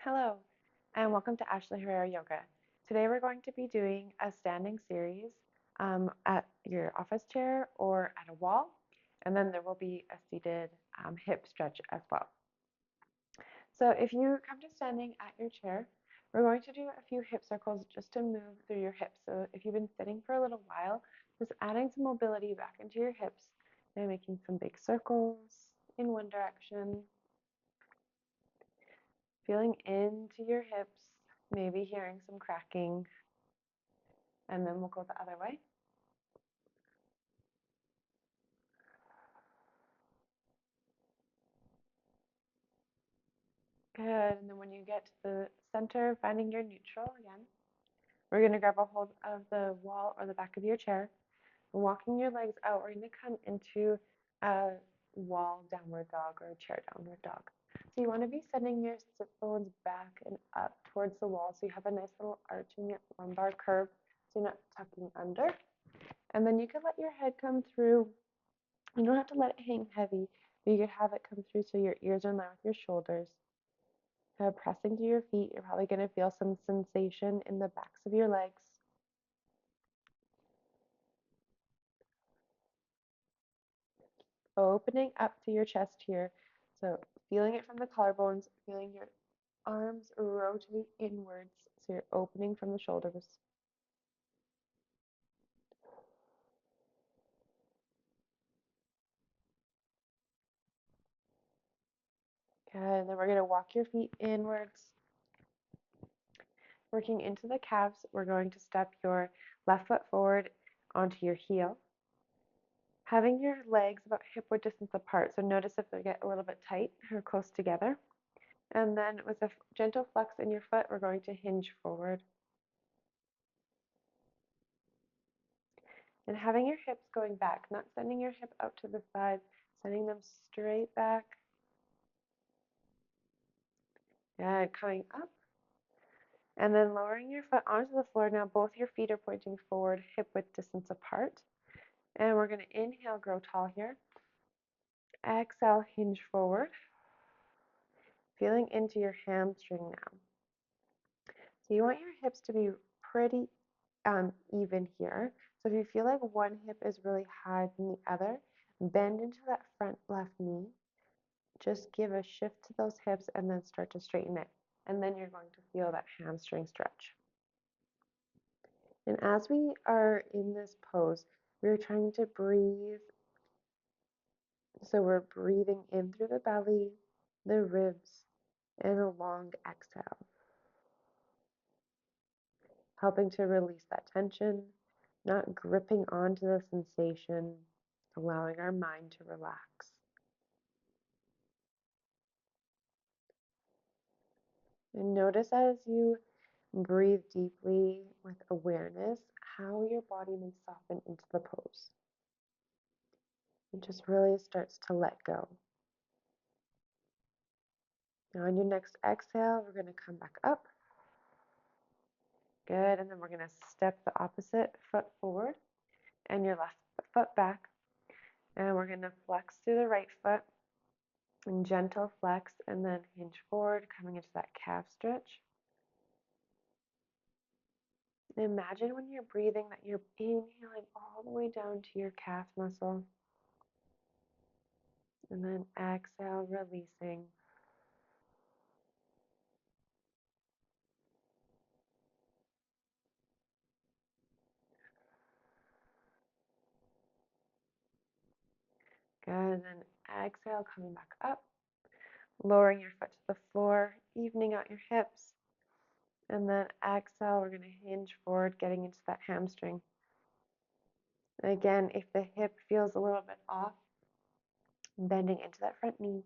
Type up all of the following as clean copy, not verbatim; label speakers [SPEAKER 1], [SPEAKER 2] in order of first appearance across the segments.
[SPEAKER 1] Hello, and welcome to Ashley Herrera Yoga. Today we're going to be doing a standing series at your office chair or at a wall, and then there will be a seated hip stretch as well. So if you come to standing at your chair, we're going to do a few hip circles just to move through your hips. So if you've been sitting for a little while, just adding some mobility back into your hips and making some big circles in one direction, feeling into your hips, maybe hearing some cracking, and then we'll go the other way. Good, and then when you get to the center, finding your neutral again, we're going to grab a hold of the wall or the back of your chair. Walking your legs out, we're going to come into a wall downward dog or a chair downward dog. So you want to be sending your sit bones back and up towards the wall so you have a nice little arch in your lumbar curve so you're not tucking under. And then you can let your head come through. You don't have to let it hang heavy, but you could have it come through so your ears are in line with your shoulders. Pressing to your feet, you're probably going to feel some sensation in the backs of your legs. Opening up to your chest here. So feeling it from the collarbones, feeling your arms rotate inwards. So you're opening from the shoulders. Good. And then we're going to walk your feet inwards. Working into the calves, we're going to step your left foot forward onto your heel. Having your legs about hip width distance apart. So notice if they get a little bit tight or close together. And then with a gentle flex in your foot, we're going to hinge forward. And having your hips going back, not sending your hip out to the side, sending them straight back. And coming up. And then lowering your foot onto the floor. Now both your feet are pointing forward, hip width distance apart. And we're going to inhale, grow tall here. Exhale, hinge forward. Feeling into your hamstring now. So you want your hips to be pretty even here. So if you feel like one hip is really high than the other, bend into that front left knee. Just give a shift to those hips and then start to straighten it. And then you're going to feel that hamstring stretch. And as we are in this pose, we're trying to breathe. So we're breathing in through the belly, the ribs, and a long exhale. Helping to release that tension, not gripping onto the sensation, allowing our mind to relax. And notice as you breathe deeply with awareness how your body may soften into the pose. It just really starts to let go. Now on your next exhale, we're going to come back up. Good, and then we're going to step the opposite foot forward and your left foot back. And we're going to flex through the right foot and gentle flex and then hinge forward, coming into that calf stretch. Imagine when you're breathing that you're inhaling all the way down to your calf muscle. And then exhale, releasing. Good, and then exhale, coming back up. Lowering your foot to the floor, evening out your hips. And then exhale, we're going to hinge forward, getting into that hamstring. And again, if the hip feels a little bit off, bending into that front knee,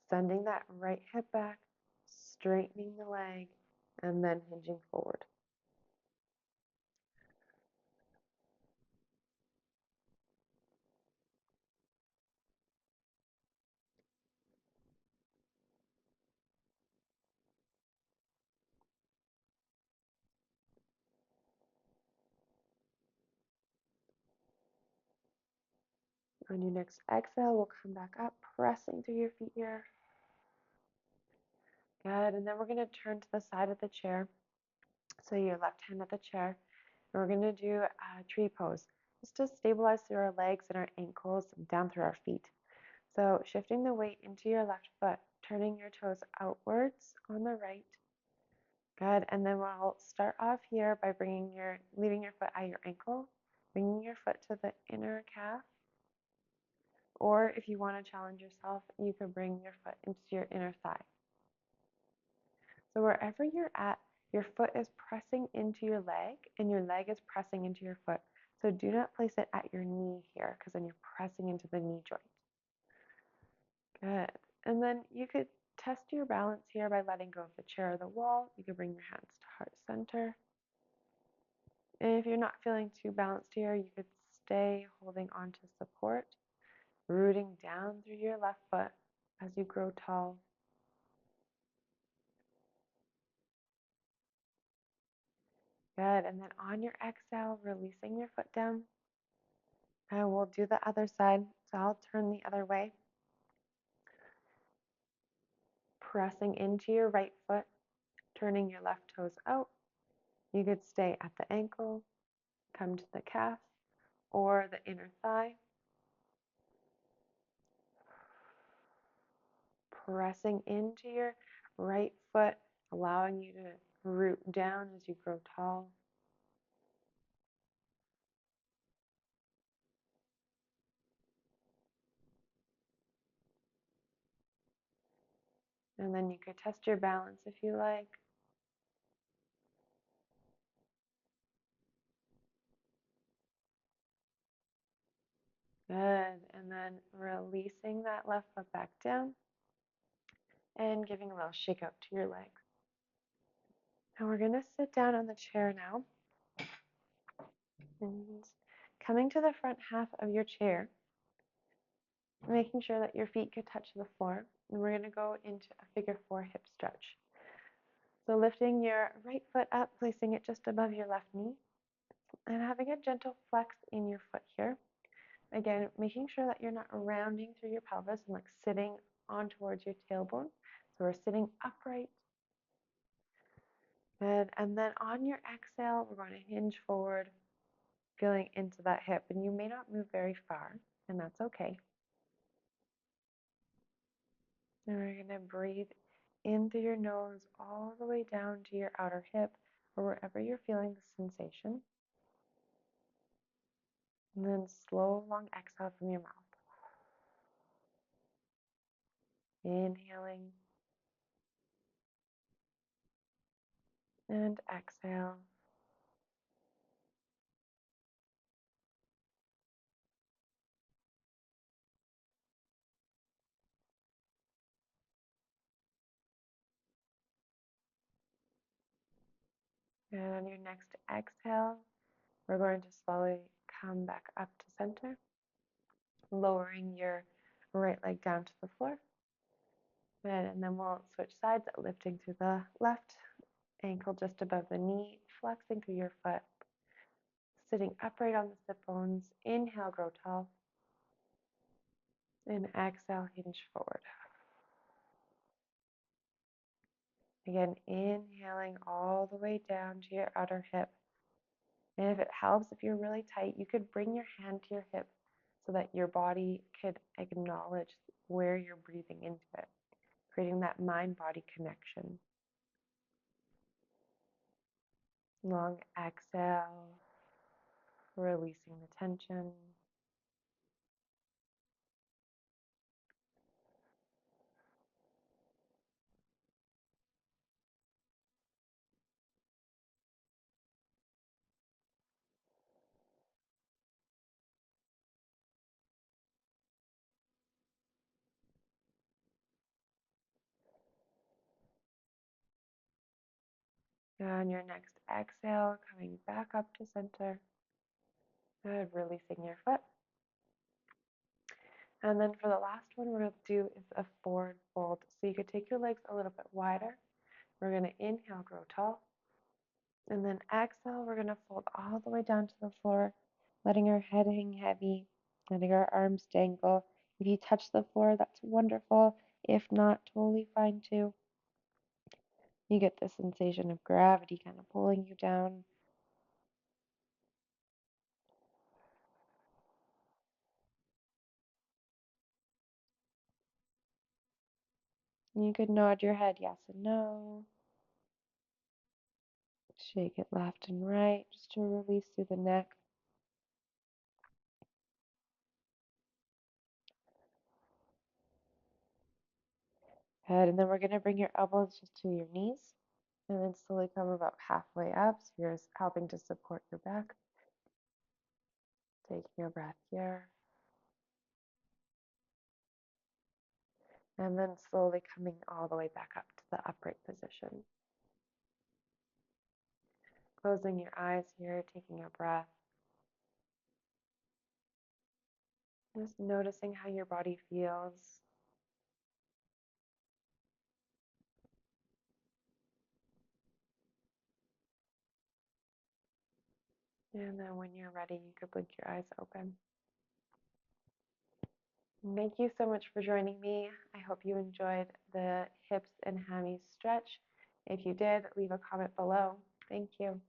[SPEAKER 1] sending that right hip back, straightening the leg, and then hinging forward. On your next exhale, we'll come back up, pressing through your feet here. Good. And then we're going to turn to the side of the chair. So your left hand at the chair. And we're going to do a tree pose just to stabilize through our legs and our ankles and down through our feet. So shifting the weight into your left foot, turning your toes outwards on the right. Good. And then we'll start off here by leaving your foot at your ankle, bringing your foot to the inner calf. Or if you want to challenge yourself, you could bring your foot into your inner thigh. So wherever you're at, your foot is pressing into your leg and your leg is pressing into your foot. So do not place it at your knee here because then you're pressing into the knee joint. Good. And then you could test your balance here by letting go of the chair or the wall. You could bring your hands to heart center. And if you're not feeling too balanced here, you could stay holding on to support, rooting down through your left foot as you grow tall. Good. And then on your exhale, releasing your foot down. And we'll do the other side. So I'll turn the other way. Pressing into your right foot, turning your left toes out. You could stay at the ankle, come to the calf, or the inner thigh. Pressing into your right foot, allowing you to root down as you grow tall. And then you could test your balance if you like. Good. And then releasing that left foot back down and giving a little shake out to your legs. And we're going to sit down on the chair now. And coming to the front half of your chair, making sure that your feet could touch the floor. And we're going to go into a figure 4 hip stretch. So lifting your right foot up, placing it just above your left knee, and having a gentle flex in your foot here. Again, making sure that you're not rounding through your pelvis and like sitting on towards your tailbone. So we're sitting upright. Good. And then on your exhale, we're going to hinge forward, feeling into that hip. And you may not move very far, and that's okay. And we're going to breathe in through your nose all the way down to your outer hip or wherever you're feeling the sensation. And then slow, long exhale from your mouth. Inhaling and exhale. And on your next exhale, we're going to slowly come back up to center, lowering your right leg down to the floor. Good. And then we'll switch sides, lifting through the left ankle just above the knee, flexing through your foot, sitting upright on the sit bones. Inhale, grow tall. And exhale, hinge forward. Again, inhaling all the way down to your outer hip. And if it helps, if you're really tight, you could bring your hand to your hip so that your body could acknowledge where you're breathing into it, creating that mind-body connection. Long exhale, releasing the tension. On your next exhale, coming back up to center. Good, releasing your foot. And then for the last one we're going to do is a forward fold. So you could take your legs a little bit wider. We're going to inhale, grow tall. And then exhale, we're going to fold all the way down to the floor, letting our head hang heavy, letting our arms dangle. If you touch the floor, that's wonderful. If not, totally fine too. You get the sensation of gravity kind of pulling you down. You could nod your head yes and no. Shake it left and right just to release through the neck. Good. And then we're going to bring your elbows just to your knees and then slowly come about halfway up. So you're helping to support your back. Taking a breath here. And then slowly coming all the way back up to the upright position. Closing your eyes here, taking a breath. Just noticing how your body feels. And then when you're ready, you could blink your eyes open. Thank you so much for joining me. I hope you enjoyed the hips and hammies stretch. If you did, leave a comment below. Thank you.